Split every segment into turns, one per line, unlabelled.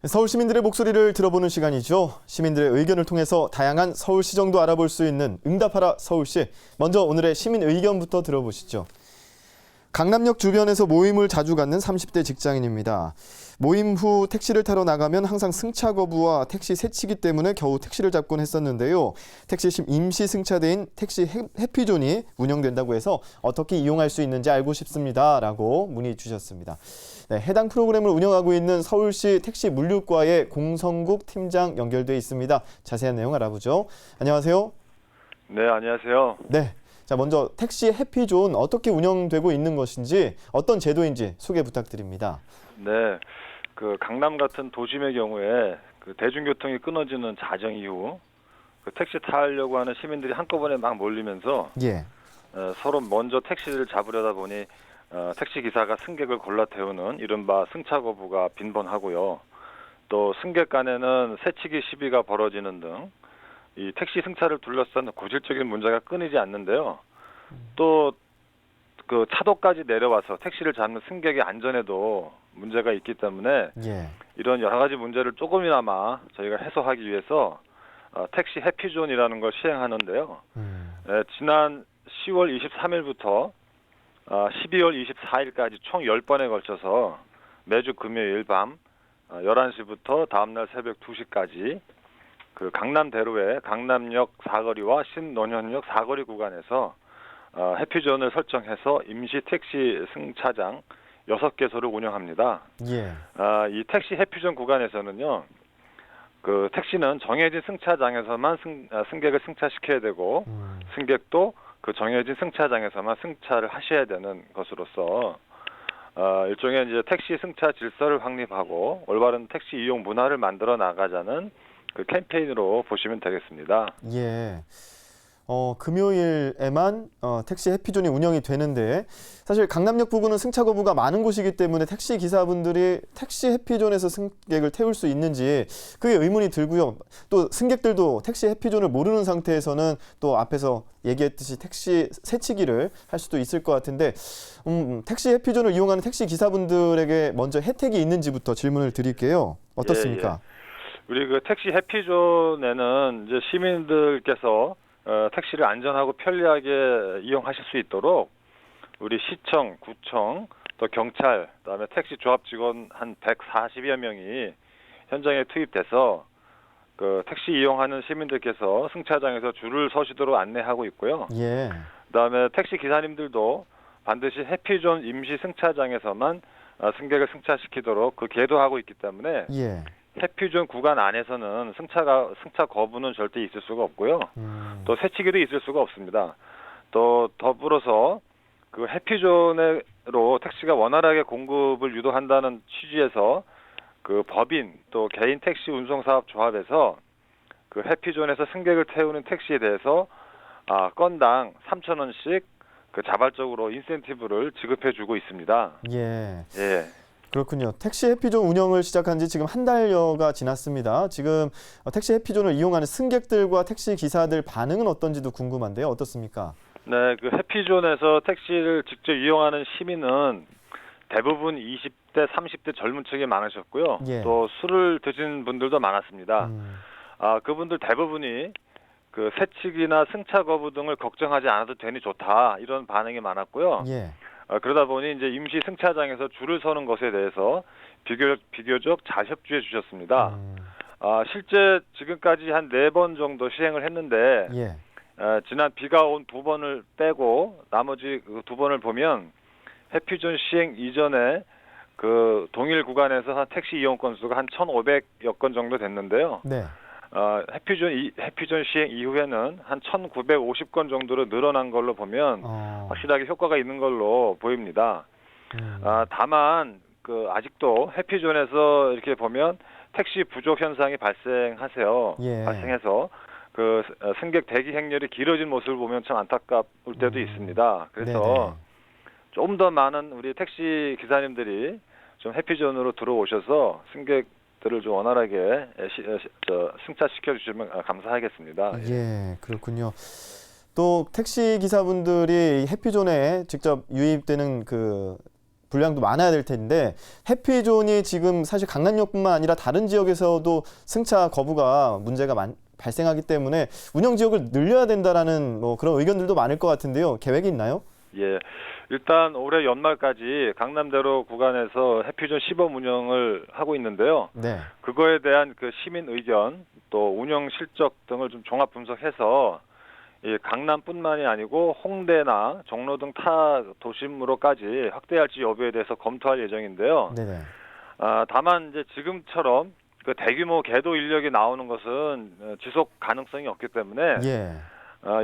서울 시민들의 목소리를 들어보는 시간이죠. 시민들의 의견을 통해서 다양한 서울 시정도 알아볼 수 있는 응답하라 서울시. 먼저 오늘의 시민 의견부터 들어보시죠. 강남역 주변에서 모임을 자주 갖는 30대 직장인입니다. 모임 후 택시를 타러 나가면 항상 승차 거부와 택시 새치기 때문에 겨우 택시를 잡곤 했었는데요. 택시 임시 승차대인 택시 해피존이 운영된다고 해서 어떻게 이용할 수 있는지 알고 싶습니다. 라고 문의 주셨습니다. 네, 해당 프로그램을 운영하고 있는 서울시 택시 물류과의 공성국 팀장 연결돼 있습니다. 자세한 내용 알아보죠. 안녕하세요.
네, 안녕하세요.
네. 자, 먼저 택시 해피존 어떻게 운영되고 있는 것인지 어떤 제도인지 소개 부탁드립니다.
네, 강남 같은 도심의 경우에 대중교통이 끊어지는 자정 이후 택시 타려고 하는 시민들이 한꺼번에 막 몰리면서 서로 먼저 택시를 잡으려다 보니 택시 기사가 승객을 골라 태우는 이른바 승차 거부가 빈번하고요. 또 승객 간에는 새치기 시비가 벌어지는 등 이 택시 승차를 둘러싼 고질적인 문제가 끊이지 않는데요. 또 차도까지 내려와서 택시를 잡는 승객의 안전에도 문제가 있기 때문에 이런 여러 가지 문제를 조금이나마 저희가 해소하기 위해서 택시 해피존이라는 걸 시행하는데요. 지난 10월 23일부터 12월 24일까지 총 10번에 걸쳐서 매주 금요일 밤 11시부터 다음날 새벽 2시까지 강남대로의 강남역 사거리와 신논현역 사거리 구간에서 해피존을 설정해서 임시 택시 승차장 6개소를 운영합니다. 이 택시 해피존 구간에서는요, 택시는 정해진 승차장에서만 승객을 승차시켜야 되고, 승객도 정해진 승차장에서만 승차를 하셔야 되는 것으로서 일종의 이제 택시 승차 질서를 확립하고 올바른 택시 이용 문화를 만들어 나가자는 캠페인으로 보시면 되겠습니다.
금요일에만 택시 해피존이 운영이 되는데 사실 강남역 부근은 승차 거부가 많은 곳이기 때문에 택시 기사분들이 택시 해피존에서 승객을 태울 수 있는지 그게 의문이 들고요. 또 승객들도 택시 해피존을 모르는 상태에서는 또 앞에서 얘기했듯이 택시 새치기를 할 수도 있을 것 같은데 택시 해피존을 이용하는 택시 기사분들에게 먼저 혜택이 있는지부터 질문을 드릴게요. 어떻습니까?
우리 택시 해피존에는 이제 시민들께서 택시를 안전하고 편리하게 이용하실 수 있도록 우리 시청, 구청, 또 경찰, 그다음에 택시 조합 직원 한 140여 명이 현장에 투입돼서 택시 이용하는 시민들께서 승차장에서 줄을 서시도록 안내하고 있고요. 그다음에 택시 기사님들도 반드시 해피존 임시 승차장에서만 승객을 승차시키도록 계도하고 있기 때문에 해피존 구간 안에서는 승차 거부는 절대 있을 수가 없고요. 또 새치기도 있을 수가 없습니다. 또 더불어서 해피존으로 택시가 원활하게 공급을 유도한다는 취지에서 법인 또 개인 택시 운송사업 조합에서 해피존에서 승객을 태우는 택시에 대해서 건당 3,000원씩 자발적으로 인센티브를 지급해주고 있습니다.
그렇군요. 택시 해피존 운영을 시작한 지 지금 한 달여가 지났습니다. 지금 택시 해피존을 이용하는 승객들과 택시 기사들 반응은 어떤지도 궁금한데요. 어떻습니까?
네, 해피존에서 택시를 직접 이용하는 시민은 대부분 20대, 30대 젊은 층이 많으셨고요. 또 술을 드신 분들도 많았습니다. 그분들 대부분이 새치기나 승차 거부 등을 걱정하지 않아도 되니 좋다 이런 반응이 많았고요. 그러다 보니 이제 임시 승차장에서 줄을 서는 것에 대해서 비교적 잘 협조해 주셨습니다. 실제 지금까지 한 4번 정도 시행을 했는데 지난 비가 온 2번을 빼고 나머지 2번을 보면 해피존 시행 이전에 동일 구간에서 한 택시 이용 건수가 한 1,500여 건 정도 됐는데요. 해피존 시행 이후에는 한 1,950건 정도로 늘어난 걸로 보면 확실하게 효과가 있는 걸로 보입니다. 다만 아직도 해피존에서 이렇게 보면 택시 부족 현상이 발생해서 승객 대기 행렬이 길어진 모습을 보면 참 안타까울 때도 있습니다. 그래서 좀 더 많은 우리 택시 기사님들이 좀 해피존으로 들어오셔서 승객들을 좀 원활하게 승차시켜 주시면 감사하겠습니다.
그렇군요. 또 택시 기사분들이 해피존에 직접 유입되는 분량도 많아야 될 텐데 해피존이 지금 사실 강남역뿐만 아니라 다른 지역에서도 승차 거부가 문제가 발생하기 때문에 운영 지역을 늘려야 된다라는 뭐 그런 의견들도 많을 것 같은데요. 계획이 있나요?
예. 일단 올해 연말까지 강남대로 구간에서 해피존 시범 운영을 하고 있는데요.
네.
그거에 대한 그 시민 의견 또 운영 실적 등을 좀 종합 분석해서 이 강남뿐만이 아니고 홍대나 종로 등 타 도심으로까지 확대할지 여부에 대해서 검토할 예정인데요.
네네.
다만 이제 지금처럼 그 대규모 계도 인력이 나오는 것은 지속 가능성이 없기 때문에
예.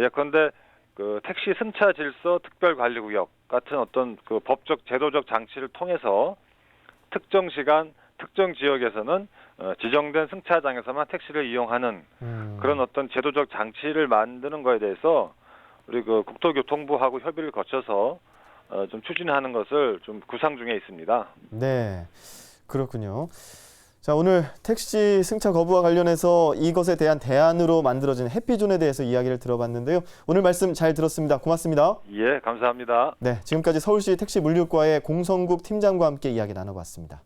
예컨대 그 택시 승차 질서 특별관리구역 같은 어떤 그 법적 제도적 장치를 통해서 특정 시간 특정 지역에서는 지정된 승차장에서만 택시를 이용하는 그런 어떤 제도적 장치를 만드는 거에 대해서 우리 그 국토교통부하고 협의를 거쳐서 좀 추진하는 것을 좀 구상 중에 있습니다.
네, 그렇군요. 자, 오늘 택시 승차 거부와 관련해서 이것에 대한 대안으로 만들어진 해피존에 대해서 이야기를 들어봤는데요. 오늘 말씀 잘 들었습니다. 고맙습니다.
예, 감사합니다.
네, 지금까지 서울시 택시 물류과의 공성국 팀장과 함께 이야기 나눠봤습니다.